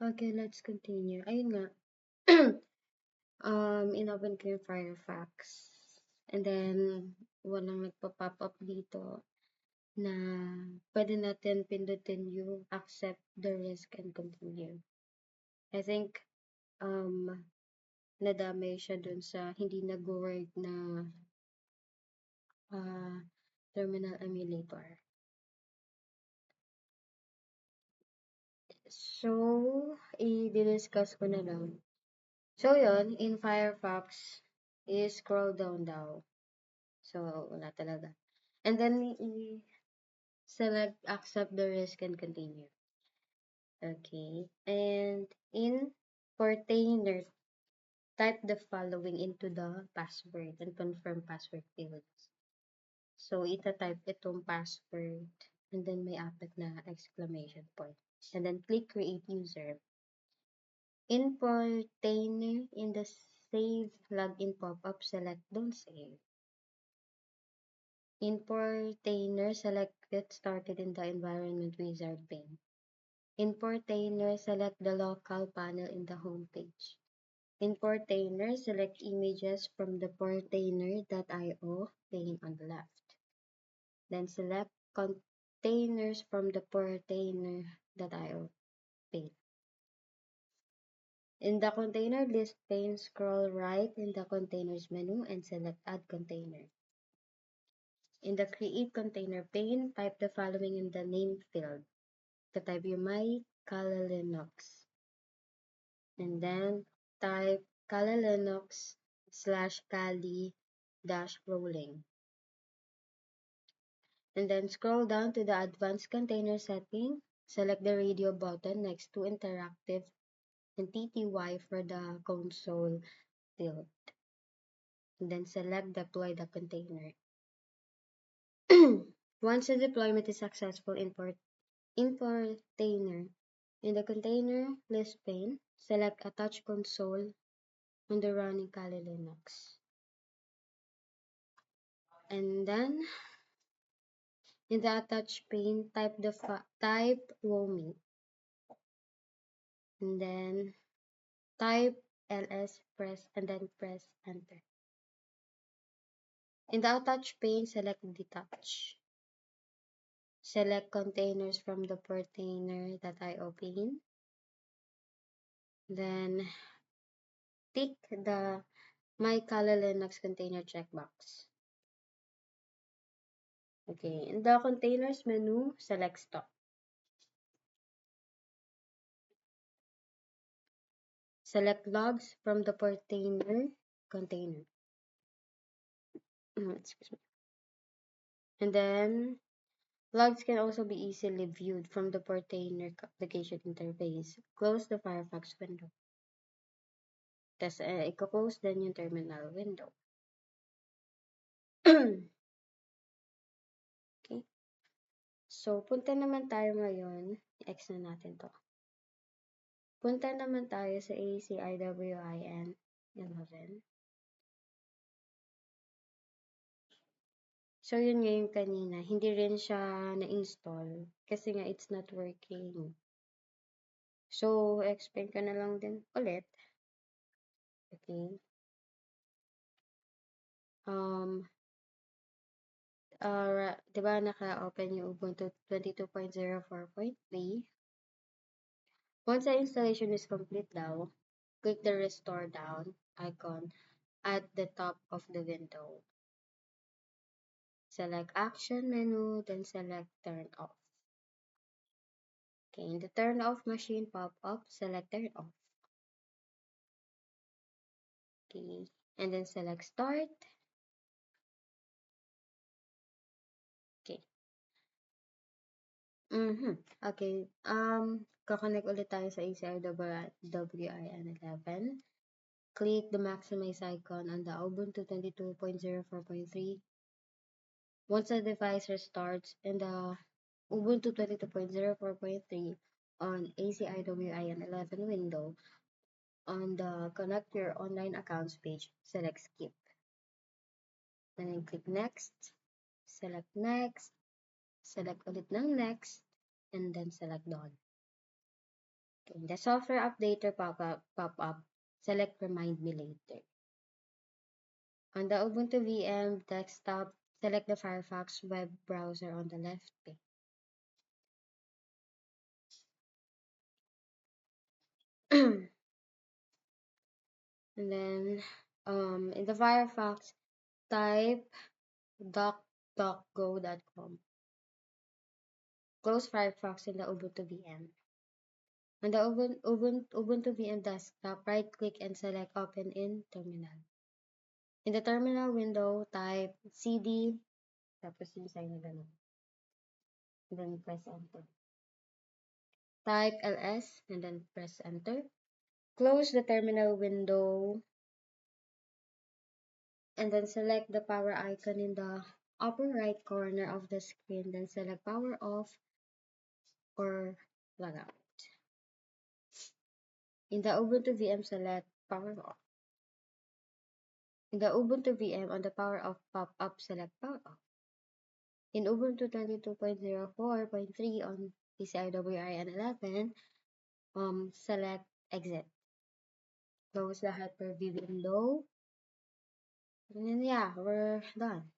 Okay, let's continue. Ayun nga. Inopen ko yung Firefox. And then, walang nagpa-pop up dito na pwede natin pindutin yung accept the risk and continue. I think, nadamay siya dun sa hindi nag-work na terminal emulator. So, i-discuss ko na lang. So, yun, in Firefox, i-scroll down daw. So, wala talaga. And then, select accept the risk and continue. Okay. And in Portainer, type the following into the password and confirm password fields. So, ita-type itong password and then may apat na exclamation point. And then click create user. In Portainer, in the save login pop-up, select don't save. In Portainer, select get started in the environment wizard pane. In Portainer, select the local panel in the home page. In Portainer, select images from the Portainer.io pane on the left. Then select containers from the Portainer.io pane. In the container list pane, scroll right in the containers menu and select add container. In the create container pane, type the following in the name field. Type yung my Kali Linux. And then type Kali Linux /Kali-rolling. And then scroll down to the advanced container setting. Select the radio button next to interactive and TTY for the console field. And then select deploy the container. Once the deployment is successful, import container. In the container list pane, select attach console on the running Kali Linux. And then in the attach pane, type roaming. And then type ls and then press enter. In the attach pane, select detach. Select containers from the Portainer.io pane. Then tick the My Kali Linux container checkbox. Okay, in the containers menu, select stop. Select logs from the Portainer container. Excuse me. And then logs can also be easily viewed from the Portainer application interface. Close the Firefox window. Tapos, i-close din yung terminal window. Okay. So, punta naman tayo ngayon. I-X na natin to. Punta naman tayo sa ACIWIN 11. So, yun nga yung kanina. Hindi rin siya na-install kasi nga it's not working. So, explain ko na lang din ulit. Okay. Diba naka-open yung Ubuntu 22.04.3. Once the installation is complete daw, click the restore down icon at the top of the window. Select action menu, then select turn off. Okay, in the turn off machine pop-up, select turn off. Okay, and then select start. Okay. Okay, kakonect ulit tayo sa ACIWIN 11. Click the maximize icon on the Ubuntu 22.04.3. Once the device restarts in the Ubuntu 22.04.3 on ACIWIN 11 window, on the Connect Your Online Accounts page, select Skip. Then click Next, select Next, select ulit ng Next, and then select Done. Okay. In the software updater pop-up, select Remind Me Later. On the Ubuntu VM desktop, select the Firefox web browser on the left pane. And then in the Firefox, type doc.go.com. Close Firefox in the Ubuntu VM. On the Ubuntu VM desktop, right-click and select Open in Terminal. In the terminal window, type cd, tapos yung sign na ganun. And then press enter. Type ls and then press enter. Close the terminal window and then select the power icon in the upper right corner of the screen. Then select power off or log out. In the Ubuntu VM, select power off. In the Ubuntu VM, on the power off pop-up, select power off. In Ubuntu 22.04.3 on PCIe and 11, select exit. Close the Hyper-V window. And then yeah, we're done.